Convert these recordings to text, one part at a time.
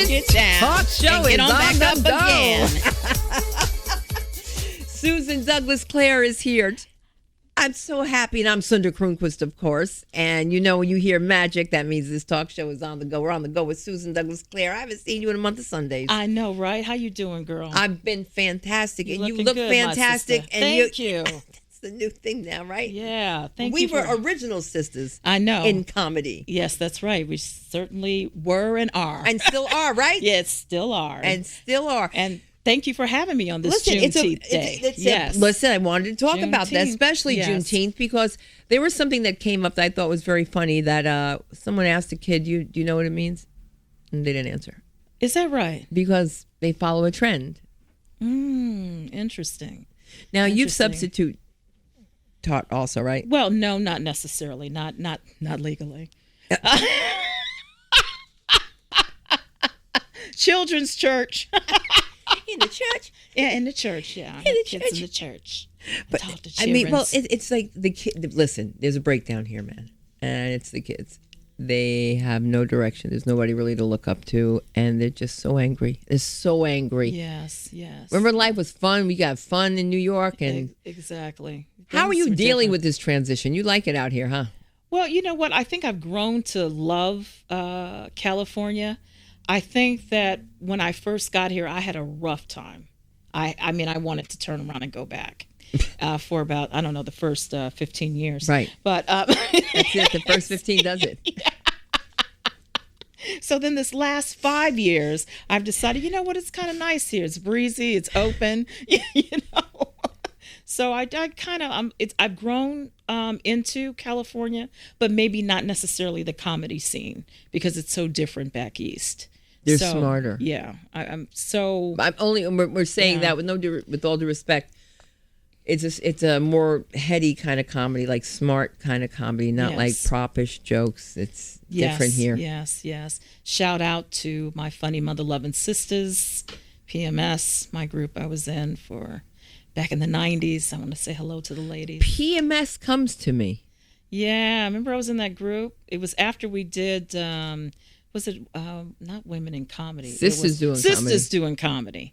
This talk show is on the go. Susan Douglas Clare is here. I'm so happy, and I'm Sunda Croonquist, of course. And you know, when you hear magic, that means this talk show is on the go. We're on the go with Susan Douglas Clare. I haven't seen you in a month of Sundays. I know, right? How you doing, girl? I've been fantastic, and you look good, fantastic. And Thank you. It's the new thing now, right? Yeah, thank you. you. We were original sisters. I know. In comedy. Yes, that's right. We certainly were and are. And still are, right? Yes, still are. And still are. And thank you for having me on this Juneteenth day. Yes. Listen, I wanted to talk about that, especially Juneteenth, because there was something that came up that I thought was very funny that someone asked a kid, do you know what it means? And they didn't answer. Is that right? Because they follow a trend. Interesting. Now, you've substitute taught also, right? Well, no, not necessarily. Not legally. Children's church. In the church? Yeah, in the church, yeah. In the kids church. in the church. But, I mean, well, it's like the kid. Listen, there's a breakdown here, man. And it's the kids. They have no direction. There's nobody really to look up to. And they're just so angry. They're so angry. Yes, yes. Remember life was fun? We got fun in New York. And exactly. How are you dealing with this transition? You like it out here, huh? Well, you know what? I think I've grown to love California. I think that when I first got here, I had a rough time. I mean, I wanted to turn around and go back for about, I don't know, the first 15 years. Right. But that's it. The first 15 does it. Yeah. So then this last 5 years, I've decided, you know what? It's kind of nice here. It's breezy. It's open. you know. So I kind of, I've grown into California, but maybe not necessarily the comedy scene because it's so different back east. They're smarter. Yeah, I'm so. We're saying that with all due respect. It's a more heady kind of comedy, like smart kind of comedy, not like propish jokes. It's different here. Yes. Shout out to my funny mother loving sisters, PMS, my group I was in for back in the 90s. I want to say hello to the ladies. PMS comes to me. Yeah, I remember I was in that group. It was after we did. Was it not Women in Comedy? Sisters doing comedy.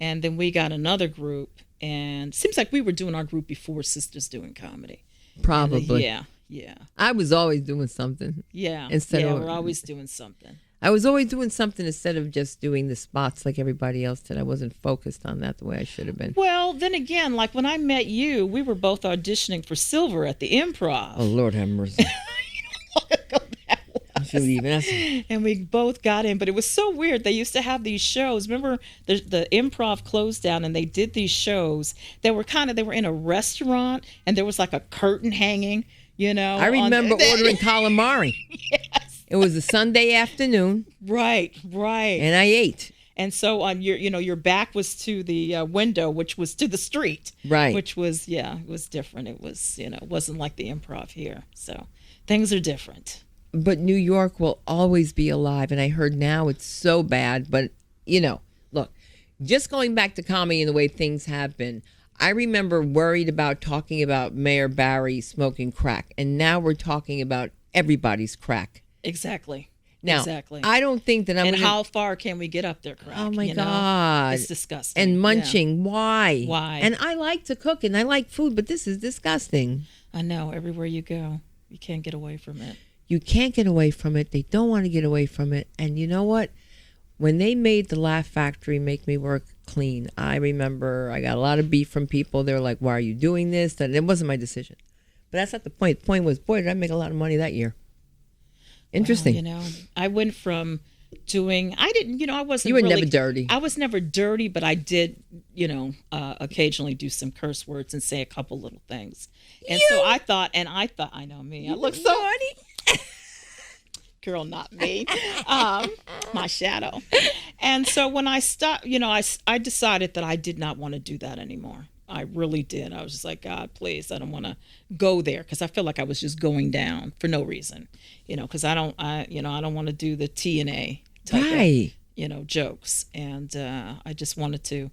And then we got another group, and it seems like we were doing our group before Sisters Doing Comedy. Probably. Yeah. I was always doing something. Yeah. We're always doing something. I was always doing something instead of just doing the spots like everybody else did. I wasn't focused on that the way I should have been. Well, then again, like when I met you, we were both auditioning for Silver at the Improv. Oh, Lord have mercy. And we both got in, but it was so weird. They used to have these shows. Remember, the Improv closed down, and they did these shows that were they were in a restaurant, and there was like a curtain hanging. You know, I remember ordering calamari. Yes, it was a Sunday afternoon. Right, and I ate. And so on your back was to the window, which was to the street. Right. Which was it was different. It was it wasn't like the Improv here. So things are different. But New York will always be alive. And I heard now it's so bad. But, look, just going back to comedy and the way things have been, I remember worried about talking about Mayor Barry smoking crack. And now we're talking about everybody's crack. Exactly. Now, exactly. I don't think that I'm how far can we get up there, crack? Oh, my God. It's disgusting. And munching. Yeah. Why? And I like to cook and I like food, but this is disgusting. I know. Everywhere you go, you can't get away from it. You can't get away from it. They don't want to get away from it. And you know what? When they made the Laugh Factory make me work clean, I remember I got a lot of beef from people. They were like, why are you doing this? And it wasn't my decision. But that's not the point. The point was, boy, did I make a lot of money that year. Interesting. Well, I went from doing, I wasn't You were really, never dirty. I was never dirty, but I did, occasionally do some curse words and say a couple little things. And so I thought, I know me. I look so naughty. Girl, not me. My shadow. And so when I stopped, I decided that I did not want to do that anymore. I really did. I was just like, God, please, I don't want to go there because I feel like I was just going down for no reason, because I don't want to do the TNA type of, jokes. And I just wanted to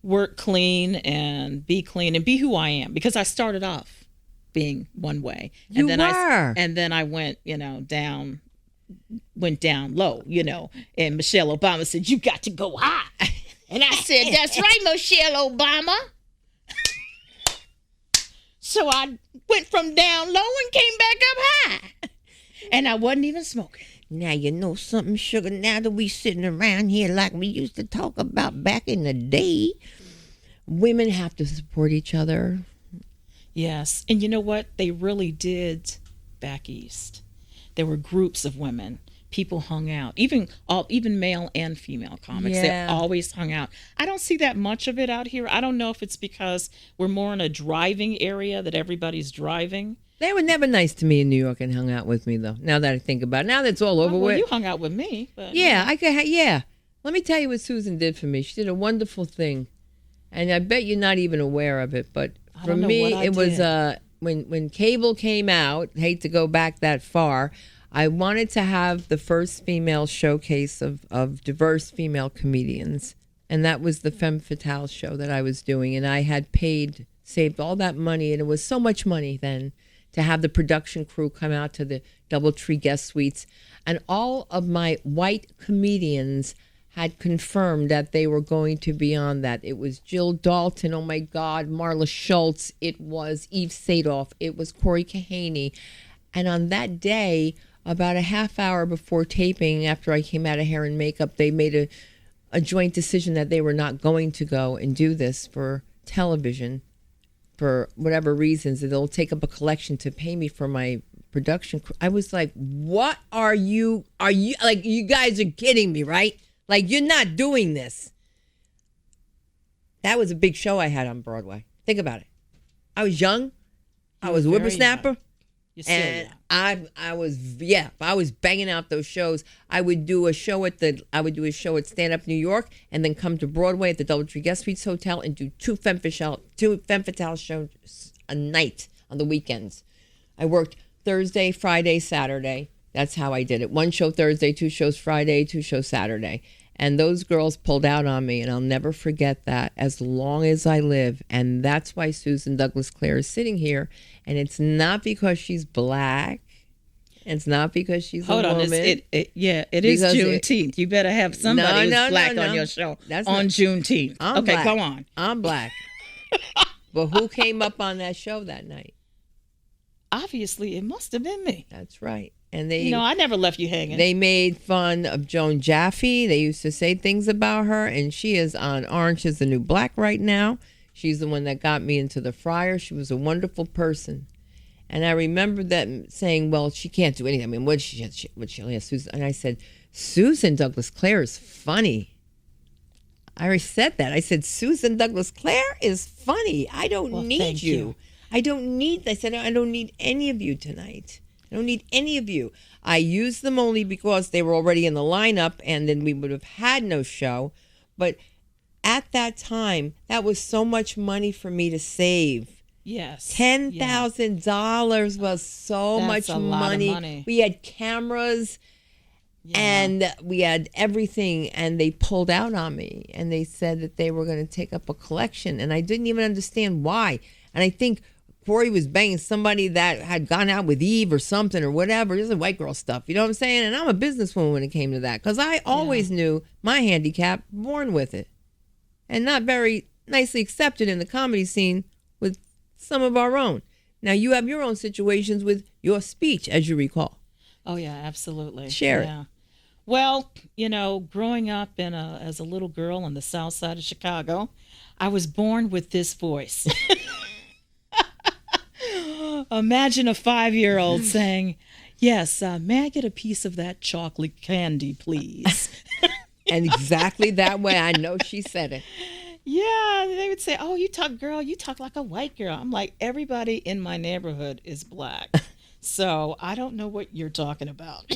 work clean and be who I am because I started off being one way. And then I went, down went down low, and Michelle Obama said, "You got to go high." And I said, "That's right, Michelle Obama." So I went from down low and came back up high. And I wasn't even smoking. Now you know something, sugar. Now that we sitting around here like we used to talk about back in the day, women have to support each other. Yes. And you know what? They really did back east. There were groups of women. People hung out, even male and female comics. Yeah. They always hung out. I don't see that much of it out here. I don't know if it's because we're more in a driving area that everybody's driving. They were never nice to me in New York and hung out with me, though. Now that I think about it, now that it's all over with. You hung out with me. But, yeah, I could. Yeah, let me tell you what Susan did for me. She did a wonderful thing, and I bet you're not even aware of it. But for me, it was when cable came out. Hate to go back that far. I wanted to have the first female showcase of diverse female comedians. And that was the Femme Fatale show that I was doing. And I had saved all that money. And it was so much money then to have the production crew come out to the DoubleTree guest suites. And all of my white comedians had confirmed that they were going to be on that. It was Jill Dalton, oh my God, Marla Schultz. It was Eve Sadoff. It was Corey Kahaney. And on that day, about a half hour before taping, after I came out of hair and makeup, they made a joint decision that they were not going to go and do this for television for whatever reasons. They'll take up a collection to pay me for my production. I was like, what are you like, you guys are kidding me, right? Like, you're not doing this. That was a big show I had on Broadway. Think about it. I was young. I was a whippersnapper. And I was banging out those shows. I would do a show at Stand Up New York, and then come to Broadway at the DoubleTree Guest Suites Hotel and do two Femme Fatale shows a night on the weekends. I worked Thursday, Friday, Saturday. That's how I did it. One show Thursday, two shows Friday, two shows Saturday. And those girls pulled out on me, and I'll never forget that as long as I live. And that's why Susan Douglas Clare is sitting here. And it's not because she's black. It's not because she's a woman. Hold on. It is Juneteenth. You better have somebody who's black on your show on Juneteenth. Okay, black. Go on. I'm black. But who came up on that show that night? Obviously, it must have been me. That's right. And they, I never left you hanging. They made fun of Joan Jaffe. They used to say things about her, and she is on Orange is the New Black right now. She's the one that got me into the Friar. She was a wonderful person. And I remember that saying, well, she can't do anything. I mean, what she Susan? And I said, Susan Douglas Clare is funny. I already said that. I said, Susan Douglas Clare is funny. I don't need you. I don't need any of you tonight. I don't need any of you. I used them only because they were already in the lineup, and then we would have had no show. But at that time, that was so much money for me to save. Yes. $10,000 was so much money. Lot of money. We had cameras, and we had everything, and they pulled out on me, and they said that they were going to take up a collection, and I didn't even understand why. And I think Corey was banging somebody that had gone out with Eve or something or whatever. This is white girl stuff. You know what I'm saying? And I'm a businesswoman when it came to that, because I always knew my handicap, born with it, and not very nicely accepted in the comedy scene with some of our own. Now, you have your own situations with your speech, as you recall. Oh, yeah, absolutely. Share it. Well, growing up as a little girl on the south side of Chicago, I was born with this voice. Imagine a 5-year-old saying, yes, may I get a piece of that chocolate candy, please? And exactly that way, I know she said it. Yeah, they would say, oh, you talk like a white girl. I'm like, everybody in my neighborhood is black. So I don't know what you're talking about.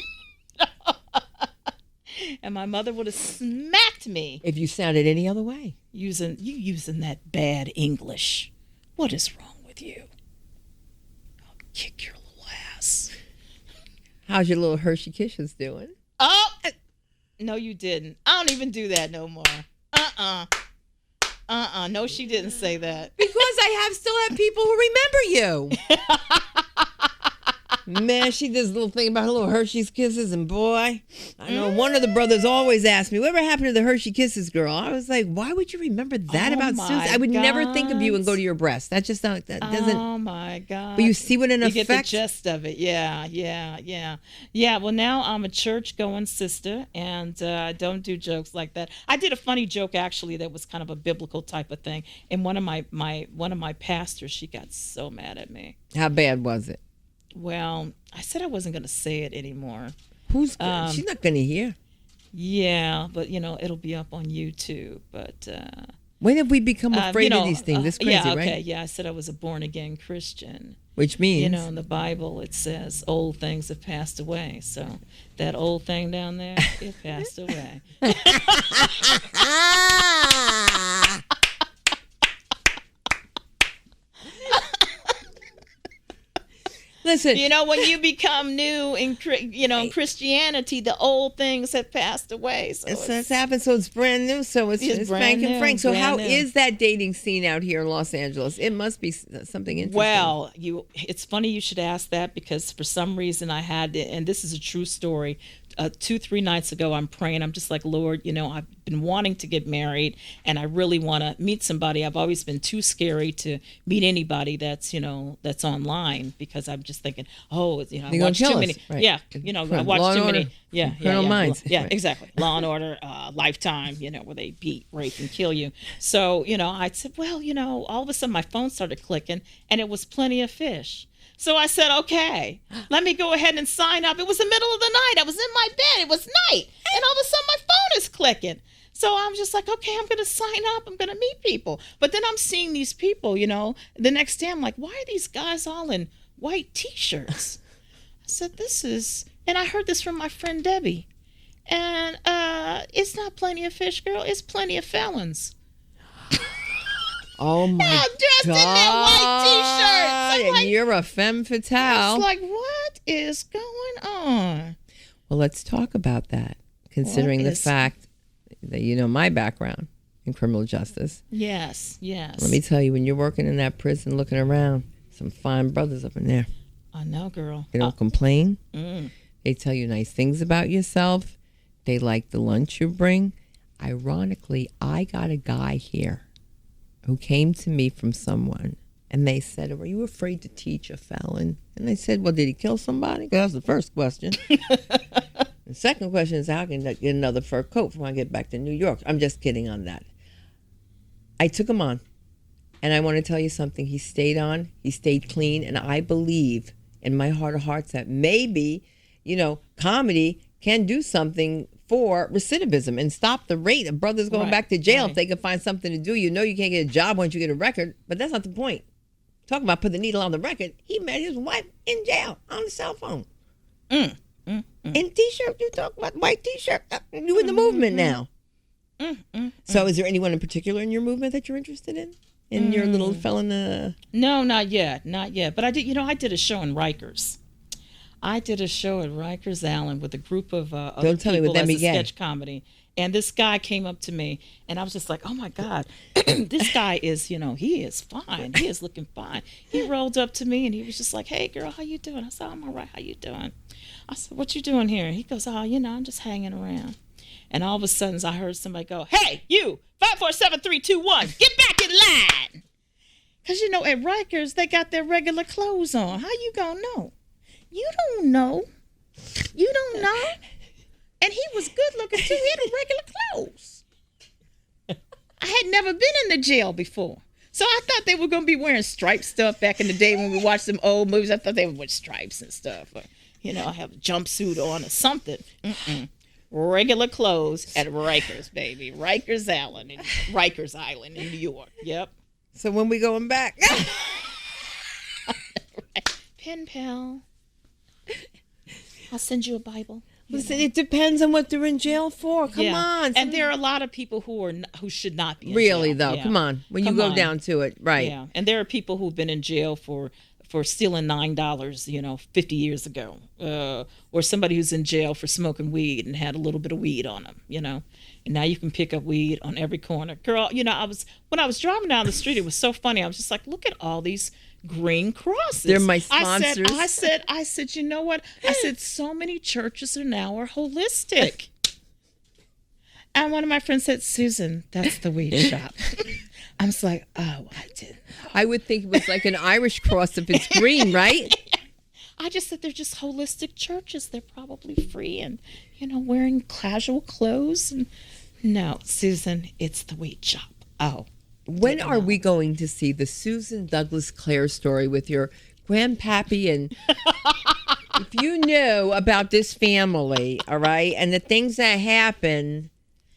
And my mother would have smacked me. If you sounded any other way. Using that bad English. What is wrong with you? Kick your little ass. How's your little Hershey Kisses doing? Oh, no, you didn't. I don't even do that no more. No, she didn't say that. Because I still have people who remember you. Man, she did this little thing about her little Hershey's Kisses, and boy, I know one of the brothers always asked me, whatever happened to the Hershey Kisses, girl? I was like, why would you remember that about Susan? I would never think of you and go to your breast. That just not, that doesn't. Oh my God. But you see what an effect. You get the gist of it. Yeah. Well, now I'm a church-going sister, and I don't do jokes like that. I did a funny joke, actually, that was kind of a biblical type of thing. And one of my pastors, she got so mad at me. How bad was it? Well, I said I wasn't going to say it anymore. She's not going to hear. Yeah, but it'll be up on YouTube. But when have we become afraid of these things? It's crazy, yeah, okay, right? Yeah, I said I was a born again Christian. Which means, in the Bible it says old things have passed away. So that old thing down there, it passed away. Listen, when you become new in Christianity, the old things have passed away. So it's happened. So it's brand new. So it's Frank and Frank. So how is that dating scene out here in Los Angeles? It must be something interesting. Well, it's funny you should ask that, because for some reason I had, and this is a true story. 2-3 nights ago, I'm praying. I'm just like, Lord, I've been wanting to get married, and I really want to meet somebody. I've always been too scary to meet anybody that's online, because I'm just thinking, I watch too many. Right. Yeah, I watch too many. Yeah, Criminal Minds. Yeah, right. Exactly. Law and Order, Lifetime. Where they beat, rape, and kill you. So I said, well, all of a sudden my phone started clicking, and it was Plenty of Fish. So I said, okay, let me go ahead and sign up. It was the middle of the night. I was in my bed. It was night. And all of a sudden my phone is clicking. So I'm just like, okay, I'm going to sign up. I'm going to meet people. But then I'm seeing these people, the next day I'm like, why are these guys all in white T-shirts? I said, and I heard this from my friend Debbie. And it's not Plenty of Fish, girl. It's Plenty of Felons. Oh my God! Dressed in that white T-shirt. And you're a femme fatale. It's like, what is going on? Well, let's talk about that. Considering the fact that my background in criminal justice. Yes. Let me tell you, when you're working in that prison, looking around, some fine brothers up in there. I know, girl. They don't complain. They tell you nice things about yourself. They like the lunch you bring. Ironically, I got a guy here who came to me from someone, and they said, "Were you afraid to teach a felon?" And I said, "Well, did he kill somebody?" Because that was the first question. The second question is, how can I get another fur coat when I get back to New York? I'm just kidding on that. I took him on, and I want to tell you something. He stayed on. He stayed clean, and I believe in my heart of hearts that maybe, comedy can do something for recidivism and stop the rate of brothers going back to jail if they can find something to do. You can't get a job once you get a record, but that's not the point. Talking about put the needle on the record, he met his wife in jail on the cell phone. In T-shirt, you talk about white T-shirt. You in the movement now. So is there anyone in particular in your movement that you're interested in your little felon? No, not yet. But I did, I did a show in Rikers. I did a show at Rikers Island with a group of Don't tell me people what that as a began. sketch comedy. And this guy came up to me, and I was just like, oh, my God, this guy is, he is fine. He is looking fine. He rolled up to me, and he was just like, hey, girl, how you doing? I said, I'm all right. How you doing? I said, what you doing here? He goes, oh, I'm just hanging around. And all of a sudden, I heard somebody go, hey, you, 547-321, get back in line. Because, at Rikers, they got their regular clothes on. How you going to know? You don't know. And he was good looking too. He had regular clothes. I had never been in the jail before. So I thought they were going to be wearing striped stuff back in the day when we watched some old movies. I thought they would wear stripes and stuff. Or, have a jumpsuit on or something. Regular clothes at Rikers, baby. Rikers Island in New York. Yep. So when we going back? Pen pal. I'll send you a Bible. Listen, it depends on what they're in jail for. Come on. And there are a lot of people who should not be in really, jail. though. Yeah. Come on. When you go down to it. Right. Yeah. And there are people who've been in jail for stealing $9, 50 years ago. Or somebody who's in jail for smoking weed and had a little bit of weed on them, And now you can pick up weed on every corner. Girl, when I was driving down the street, it was so funny. I was just like, look at all these green crosses. They're my sponsors. I said, you know what? I said, so many churches are holistic. And one of my friends said, Susan, that's the weed shop. I was like, oh, I didn't know. I would think it was like an Irish cross if it's green, right? I just said they're just holistic churches. They're probably free and, wearing casual clothes. And no, Susan, it's the weed shop. Oh. When are we going to see the Susan Douglas Clare story with your grandpappy? And if you know about this family, all right, and the things that happen,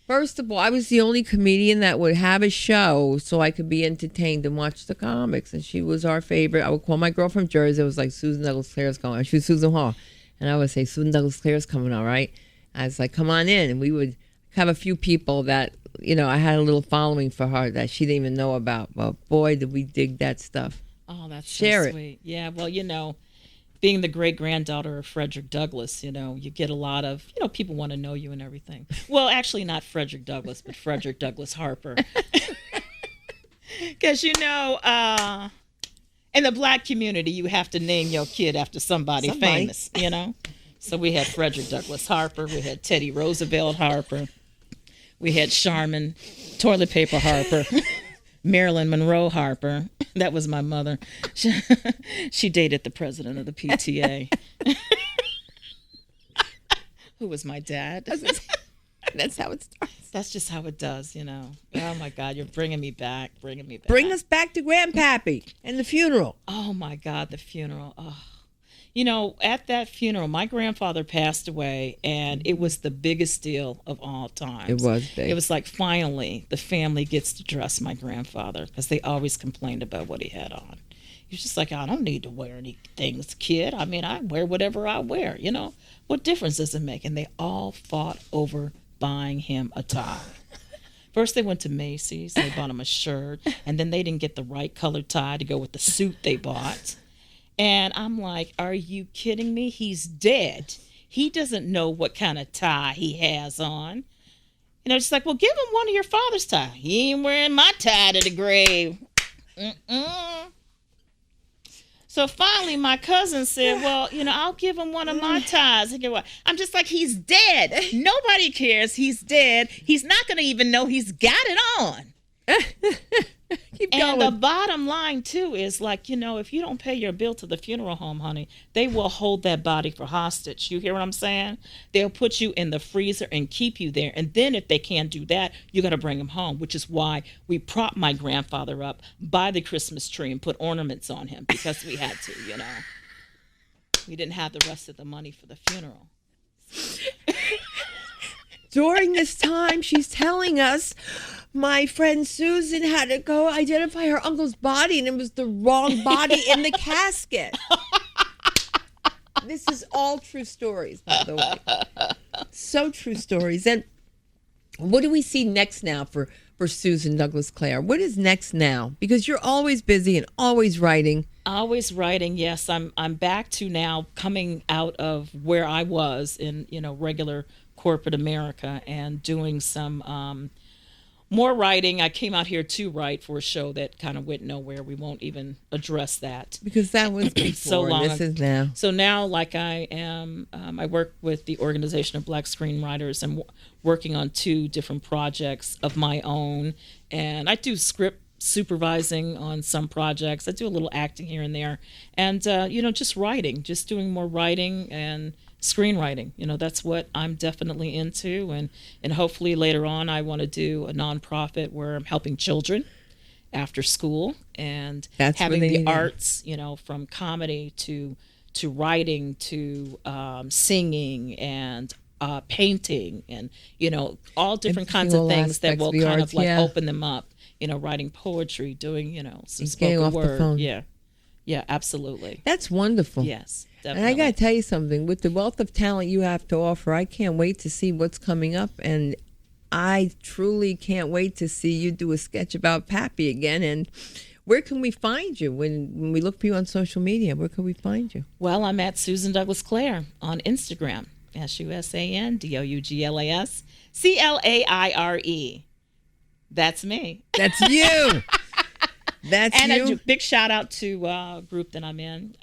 first of all, I was the only comedian that would have a show so I could be entertained and watch the comics. And she was our favorite. I would call my girl from Jersey. It was like, Susan Douglas Clare's going. She was Susan Hall. And I would say, Susan Douglas Clare's coming, all right? I was like, come on in. And we would have a few people that, I had a little following for her that she didn't even know about. But boy, did we dig that stuff. Oh, that's Share so sweet. Yeah, well, being the great-granddaughter of Frederick Douglass, you get a lot of, people want to know you and everything. Well, actually not Frederick Douglass, but Frederick Douglass Harper. Because, in the Black community, you have to name your kid after somebody famous, So we had Frederick Douglass Harper. We had Teddy Roosevelt Harper. We had Charmin Toilet Paper Harper. Marilyn Monroe Harper. That was my mother. She dated the president of the PTA. Who was my dad. That's how it starts. That's just how it does, Oh, my God, you're bringing me back. Bring us back to Grandpappy and the funeral. Oh, my God, the funeral. Oh. At that funeral, my grandfather passed away, and it was the biggest deal of all time. It was big. It was like, finally, the family gets to dress my grandfather, because they always complained about what he had on. He was just like, I don't need to wear anything, kid. I mean, I wear whatever I wear, What difference does it make? And they all fought over buying him a tie. First, they went to Macy's. They bought him a shirt, and then they didn't get the right colored tie to go with the suit they bought. And I'm like, are you kidding me? He's dead. He doesn't know what kind of tie he has on. Just like, well, give him one of your father's tie. He ain't wearing my tie to the grave. So finally, my cousin said, well, I'll give him one of my ties. I'm just like, he's dead. Nobody cares. He's dead. He's not going to even know he's got it on. Keep going. And the bottom line, too, is like, if you don't pay your bill to the funeral home, honey, they will hold that body for hostage. You hear what I'm saying? They'll put you in the freezer and keep you there. And then if they can't do that, you got to bring him home, which is why we propped my grandfather up by the Christmas tree and put ornaments on him, because we had to, We didn't have the rest of the money for the funeral. During this time, she's telling us my friend Susan had to go identify her uncle's body, and it was the wrong body in the casket. This is all true stories, by the way. So true stories. And what do we see next now for Susan Douglas Clare? What is next now? Because you're always busy and always writing. Always writing, yes. I'm back to now coming out of where I was in, regular corporate America and doing some more writing. I came out here to write for a show that kind of went nowhere. We won't even address that. Because that was before, so long. This is now. So now, like I am, I work with the Organization of Black Screenwriters and working on 2 different projects of my own. And I do script supervising on some projects. I do a little acting here and there. And, just writing, just doing more writing and screenwriting. That's what I'm definitely into. And hopefully later on, I want to do a nonprofit where I'm helping children after school and That's having the need arts, from comedy to writing to singing and painting and, all different kinds of things that will kind of like open them up, writing poetry, doing, some spoken word. Yeah, absolutely. That's wonderful. Yes. Definitely. And I got to tell you something. With the wealth of talent you have to offer, I can't wait to see what's coming up. And I truly can't wait to see you do a sketch about Pappy again. And where can we find you when we look for you on social media? Where can we find you? Well, I'm at Susan Douglas Clare on Instagram. SUSANDOUGLAS CLAIRE. That's me. That's you. That's and you. a big shout out to a group that I'm in,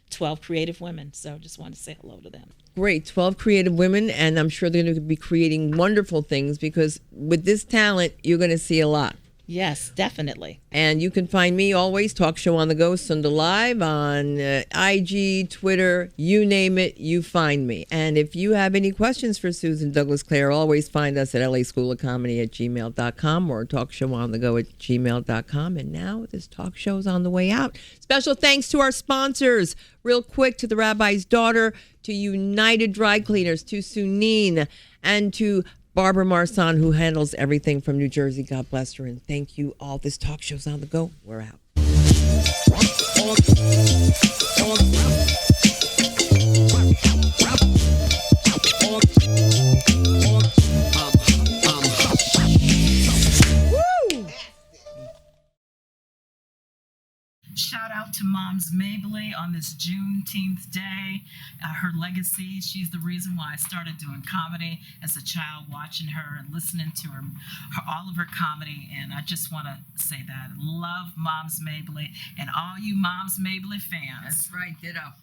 12 Creative Women. So just wanted to say hello to them. Great. 12 creative women, and I'm sure they're going to be creating wonderful things because with this talent, you're going to see a lot. Yes, definitely. And you can find me always, Talk Show on the Go, Sunda Live on IG, Twitter, you name it, you find me. And if you have any questions for Susan Douglas Clare, always find us at laschoolofcomedy@gmail.com or talkshowonthego@gmail.com. And now this talk show's on the way out. Special thanks to our sponsors. Real quick, to the Rabbi's Daughter, to United Dry Cleaners, to Suneen, and to Barbara Marsan, who handles everything from New Jersey. God bless her. And thank you all. This talk show's on the go. We're out. Shout out to Moms Mabley on this Juneteenth day. Her legacy, she's the reason why I started doing comedy as a child, watching her and listening to her all of her comedy. And I just want to say that. Love Moms Mabley and all you Moms Mabley fans. That's right. Ditto.